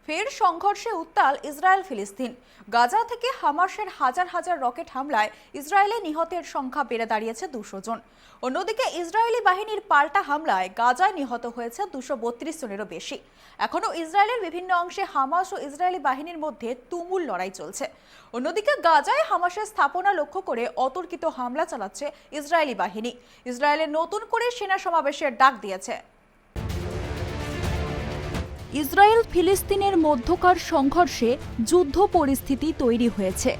ফের সংঘর্ষে উত্তাল ইসরায়েল ফিলিস্তিন। গাজা থেকে হামাসের হাজার হাজার রকেট হামলায় ইসরায়েলে নিহতের সংখ্যা বেড়ে দাঁড়িয়েছে 200 জন। অন্যদিকে ইসরায়েলি বাহিনীর পাল্টা হামলায় গাজায় নিহত হয়েছে 232 জনেরও বেশি। এখনও ইসরায়েলের বিভিন্ন অংশে হামাস ও ইসরায়েলি বাহিনীর মধ্যে তুমুল লড়াই চলছে। অন্যদিকে গাজায় হামাসের স্থাপনা লক্ষ্য করে অতর্কিত হামলা চালাচ্ছে ইসরায়েলি বাহিনী। ইসরায়েলে নতুন করে সেনা সমাবেশের ডাক দিয়েছে। ইসরায়েল ফিলিস্তিনের মধ্যকার সংঘর্ষে যুদ্ধ পরিস্থিতি তৈরি হয়েছে।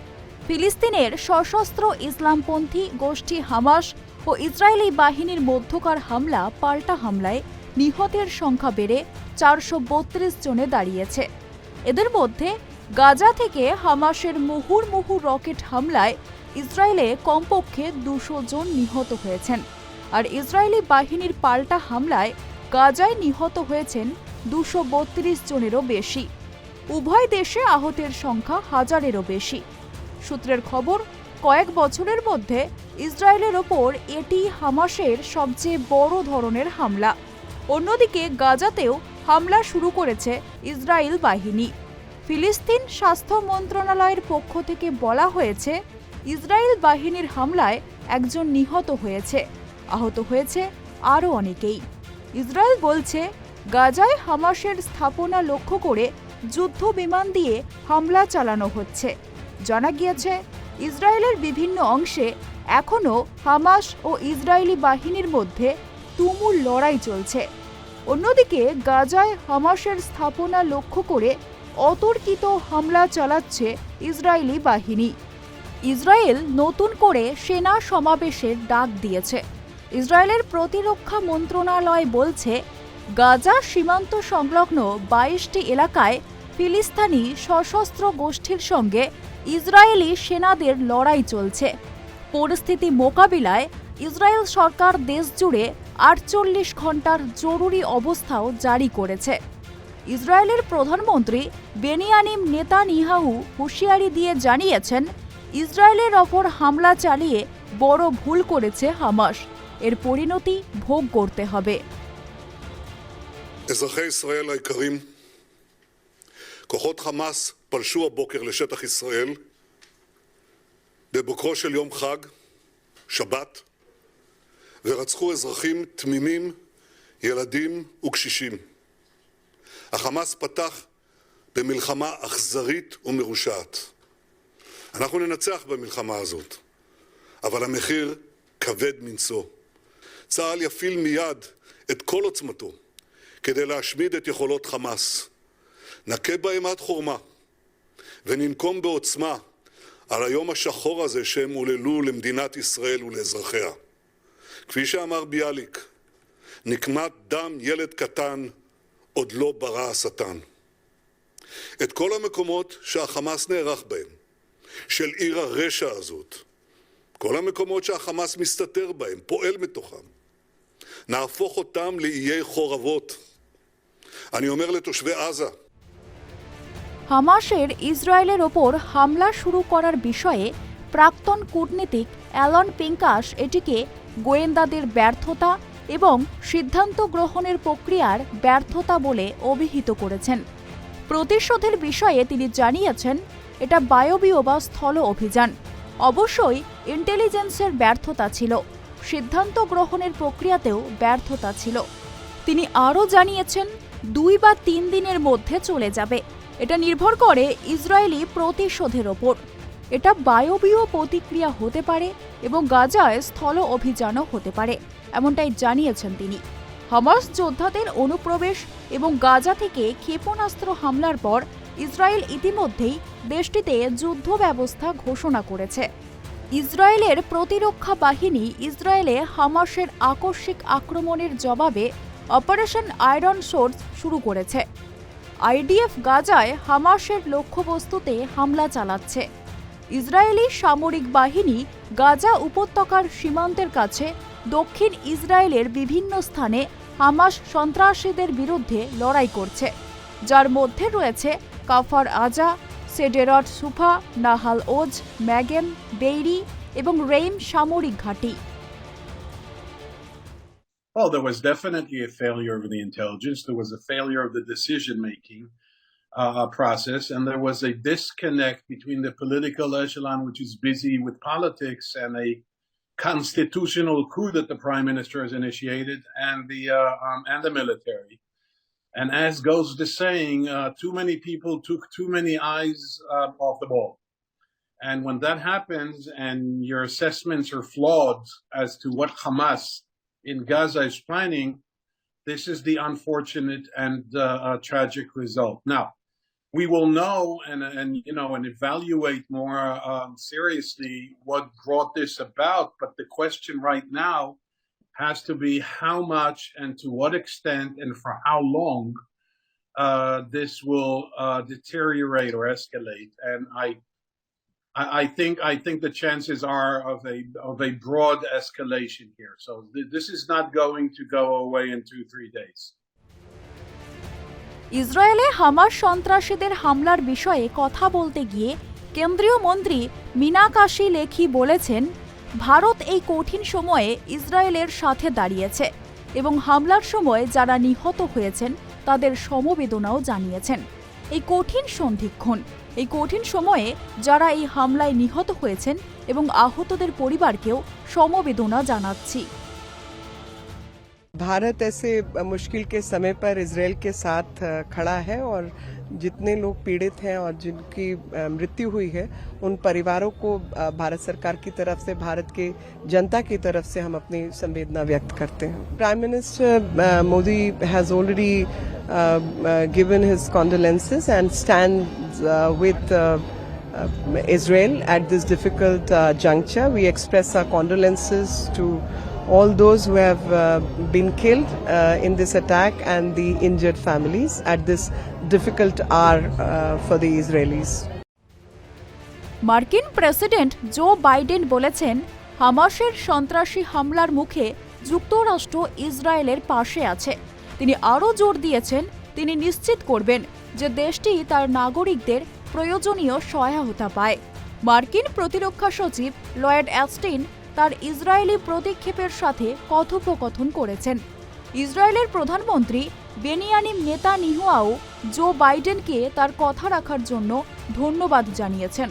ফিলিস্তিনের সশস্ত্র ইসলামপন্থী গোষ্ঠী হামাস ও ইসরায়েলি বাহিনীর মধ্যকার হামলা পাল্টা হামলায় নিহতের সংখ্যা বেড়ে 432 জনে দাঁড়িয়েছে। এদের মধ্যে গাজা থেকে হামাসের মুহুর্মুহু রকেট হামলায় ইসরায়েলে কমপক্ষে 200 জন নিহত হয়েছেন, আর ইসরায়েলি বাহিনীর পাল্টা হামলায় গাজায় নিহত হয়েছেন 232 জনেরও বেশি। উভয় দেশে আহতের সংখ্যা হাজারেরও বেশি। সূত্রের খবর, কয়েক বছরের মধ্যে ইসরায়েলের ওপর এটি হামাসের সবচেয়ে বড় ধরনের হামলা। অন্যদিকে গাজাতেও হামলা শুরু করেছে ইসরায়েল বাহিনী। ফিলিস্তিন স্বাস্থ্য মন্ত্রণালয়ের পক্ষ থেকে বলা হয়েছে, ইসরায়েল বাহিনীর হামলায় একজন নিহত হয়েছে, আহত হয়েছে আরও অনেকেই। ইসরায়েল বলছে, গাজায় হামাসের স্থাপনা লক্ষ্য করে যুদ্ধ বিমান দিয়ে হামলা চালানো হচ্ছে। জানা গিয়েছে, ইসরায়েলের বিভিন্ন অংশে এখনও হামাস ও ইসরায়েলি বাহিনীর মধ্যে তুমুল লড়াই চলছে। অন্যদিকে গাজায় হামাসের স্থাপনা লক্ষ্য করে অতর্কিত হামলা চালাচ্ছে ইসরায়েলি বাহিনী। ইসরায়েল নতুন করে সেনা সমাবেশের ডাক দিয়েছে। ইসরায়েলের প্রতিরক্ষা মন্ত্রণালয় বলছে, গাজা সীমান্ত সংলগ্ন 22টি এলাকায় ফিলিস্তিনি সশস্ত্র গোষ্ঠীর সঙ্গে ইসরায়েলি সেনাদের লড়াই চলছে। পরিস্থিতি মোকাবিলায় ইসরায়েল সরকার দেশজুড়ে 48 ঘন্টার জরুরি অবস্থাও জারি করেছে। ইসরায়েলের প্রধানমন্ত্রী বেনিয়ামিন নেতানিয়াহু হুঁশিয়ারি দিয়ে জানিয়েছেন, ইসরায়েলের ওপর হামলা চালিয়ে বড় ভুল করেছে হামাস, এর পরিণতি ভোগ করতে হবে। אזרחי ישראל היקרים, כוחות חמאס פלשו הבוקר לשטח ישראל בבוקרו של יום חג, שבת, ורצחו אזרחים תמימים, ילדים וקשישים. החמאס פתח במלחמה אכזרית ומרושעת. אנחנו ננצח במלחמה הזאת, אבל המחיר כבד מנשוא. צה"ל יפעיל מיד את כל עוצמתו כדי להשמיד את יכולות חמאס. נכה בהם עד חורמה וננקום בעוצמה על היום השחור הזה שהם עוללו למדינת ישראל ולאזרחיה. כפי שאמר ביאליק, נקמת דם ילד קטן עוד לא ברא השטן. את כל המקומות שהחמאס נערך בהם, של עיר הרשע הזאת, כל המקומות שהחמאס מסתתר בהם, פועל מתוכם, נהפוך אותם לאיי חורבות. אני אומר לתושבי עזה, হামাসের ইসরায়েলের ওপর হামলা শুরু করার বিষয়ে প্রাক্তন কূটনীতিক অ্যালন পিঙ্কাস এটিকে গোয়েন্দাদের ব্যর্থতা এবং সিদ্ধান্ত গ্রহণের প্রক্রিয়ার ব্যর্থতা বলে অভিহিত করেছেন। প্রতিশোধের বিষয়ে তিনি জানিয়েছেন, এটা বায়বীয় বা স্থল অভিযান। অবশ্যই ইন্টেলিজেন্সের ব্যর্থতা ছিল, সিদ্ধান্ত গ্রহণের প্রক্রিয়াতেও ব্যর্থতা ছিল। তিনি আরও জানিয়েছেন, 2 বা 3 দিনের মধ্যে চলে যাবে। এটা নির্ভর করে ইসরায়েলি প্রতিশোধের ওপর। এটা বায়বীয় প্রতিক্রিয়া হতে পারে এবং গাজায় স্থল অভিযানও হতে পারে, এমনটাই জানিয়েছেন তিনি। হামাস যোদ্ধাদের অনুপ্রবেশ এবং গাজা থেকে ক্ষেপণাস্ত্র হামলার পর ইসরায়েল ইতিমধ্যেই দেশটিতে যুদ্ধ ব্যবস্থা ঘোষণা করেছে। ইসরায়েলের প্রতিরক্ষা বাহিনী ইসরায়েলে হামাসের আকস্মিক আক্রমণের জবাবে অপারেশন আয়রন সোর্স শুরু করেছে। আইডিএফ গাজায় হামাসের লক্ষ্যবস্তুতে হামলা চালাচ্ছে। ইসরায়েলি সামরিক বাহিনী গাজা উপত্যকার সীমান্তের কাছে দক্ষিণ ইসরায়েলের বিভিন্ন স্থানে হামাস সন্ত্রাসীদের বিরুদ্ধে লড়াই করছে, যার মধ্যে রয়েছে কাফার আজা, সেডেরট সুফা, নাহাল ওজ, ম্যাগেম, বেইরি এবং রেইম সামরিক ঘাঁটি। Well, there was definitely a failure of the intelligence. There was a failure of the decision making. process, and there was a disconnect between the political echelon, which is busy with politics, and a constitutional coup that the prime minister has initiated, and the military. And as goes the saying, too many people took too many eyes off the ball. And when that happens and your assessments are flawed as to what Hamas in Gaza is planning, this is the unfortunate and tragic result. Now, we will know and evaluate more seriously what brought this about. But the question right now has to be how much and to what extent and for how long this will deteriorate or escalate. And I think the chances are of a broad escalation here. So this is not going to go away in 2-3 days. ইসরায়েলে Hamas সন্ত্রাসীদের হামলার বিষয়ে কথা বলতে গিয়ে কেন্দ্রীয় মন্ত্রী মীনাকাশী লেখি বলেছেন, ভারত এই কঠিন সময়ে ইসরায়েলের সাথে দাঁড়িয়েছে এবং হামলার সময় যারা নিহত হয়েছেন তাদের সমবেদনাও জানিয়েছেন। এই কঠিন সন্ধিক্ষণ, এই কঠিন সময়ে যারা এই হামলায় নিহত হয়েছেন এবং আহতদের পরিবারকেও সমবেদনা জানাচ্ছি। भारत ऐसे मुश्किल के समय पर इजराइल के साथ खड़ा है और जितने लोग पीड़ित हैं और जिनकी मृत्यु हुई है उन परिवारों को भारत सरकार की तरफ से, भारत के जनता की तरफ से हम अपनी संवेदना व्यक्त करते हैं। Prime minister Modi has already given his condolences and stands with Israel at this difficult juncture. We express our condolences to all those who have been killed in this attack and the injured families at this difficult hour for the Israelis. মার্কিন president Joe Biden বলেছেন, হামাসের সন্ত্রাসী হামলার মুখে যুক্তরাষ্ট্র ইসরায়েলের পাশে আছে। তিনি আরও জোর দিয়েছেন, তিনি নিশ্চিত করবেন যে দেশটি তার নাগরিকদের প্রয়োজনীয় সহায়তা পায়। মার্কিন প্রতিরক্ষা সচিব লয়েড অস্টিন তার ইসরায়েলি প্রতিক্ষেপের সাথে কথোপকথন করেছেন। ইসরায়েলের প্রধানমন্ত্রী বেনিয়ামিন নেতানিয়াহু জো বাইডেনকে তার কথা রাখার জন্য ধন্যবাদ জানিয়েছেন।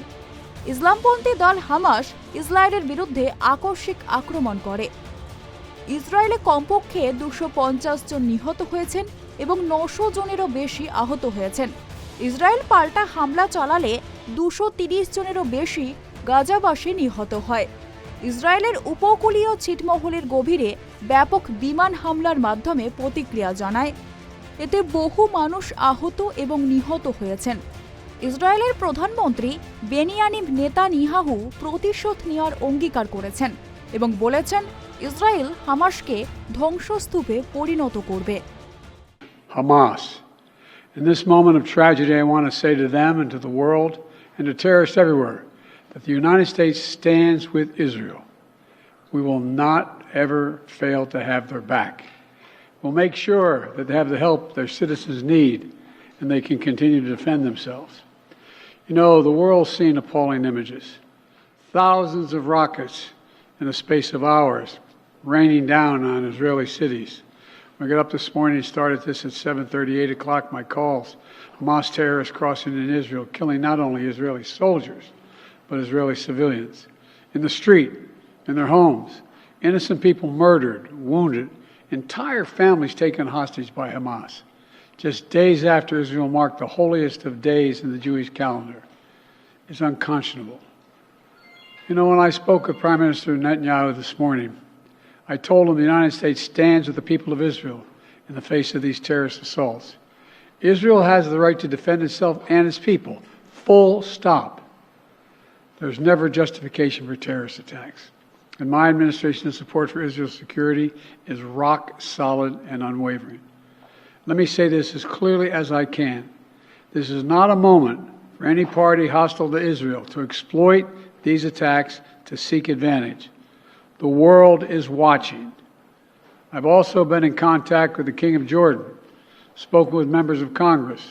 ইসলামপন্থী দল হামাস ইসরায়েলের বিরুদ্ধে আকস্মিক আক্রমণ করে। ইসরায়েলে কমপক্ষে 250 জন নিহত হয়েছেন এবং 900 জনেরও বেশি আহত হয়েছেন। ইসরায়েল পাল্টা হামলা চালালে 230 জনেরও বেশি গাজাবাসী নিহত হয়। ইসরায়েলের উপকূলীয় ছিটমহলের গভীরে ব্যাপক বিমান হামলার মাধ্যমে প্রতিক্রিয়া জানায়। এতে বহু মানুষ আহত এবং নিহত হয়েছেন। ইসরায়েলের প্রধানমন্ত্রী বেনিয়ামিন নেতানিয়াহু প্রতিশোধ নেওয়ার অঙ্গীকার করেছেন এবং বলেছেন ইসরায়েল হামাসকে ধ্বংসস্তূপে পরিণত করবে। Hamas, in this moment of tragedy, I want to say to them and to the world and to terrorists everywhere that the United States stands with Israel. We will not ever fail to have their back. We'll make sure that they have the help their citizens need and they can continue to defend themselves. You know, the world's seen appalling images. Thousands of rockets in the space of hours raining down on Israeli cities. When I got up this morning, started this at 7:30, 8 o'clock, my calls. Hamas terrorists crossing in Israel, killing not only Israeli soldiers, but Israeli civilians. In the street, in their homes. Innocent people murdered, wounded, entire families taken hostage by Hamas. Just days after Israel marked the holiest of days in the Jewish calendar. It's unconscionable. You know, when I spoke with Prime Minister Netanyahu this morning, I told him the United States stands with the people of Israel in the face of these terrorist assaults. Israel has the right to defend itself and its people. Full stop. There's never justification for terrorist attacks. And my administration's support for Israel's security is rock solid and unwavering. Let me say this as clearly as I can. This is not a moment for any party hostile to Israel to exploit these attacks to seek advantage. The world is watching. I've also been in contact with the King of Jordan, spoken with members of Congress,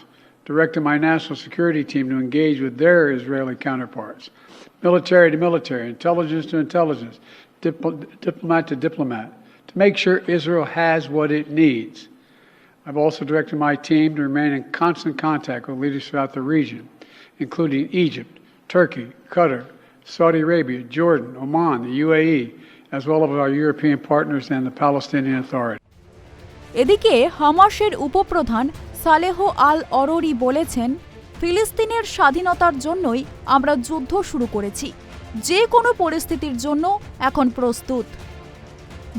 directed my national security team to engage with their Israeli counterparts, military to military, intelligence to intelligence, diplomat to diplomat, to make sure Israel has what it needs. I've also directed my team to remain in constant contact with leaders throughout the region, including Egypt, Turkey, Qatar, Saudi Arabia, Jordan, Oman, the UAE, as well as our European partners and the Palestinian Authority. এদিকে হামাসের উপপ্রধান সালেহ আল অরোরি বলেছেন, ফিলিস্তিনের স্বাধীনতার জন্যই আমরা যুদ্ধ শুরু করেছি, যে কোনো পরিস্থিতির জন্য এখন প্রস্তুত।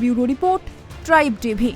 Bureau report, tribe TV.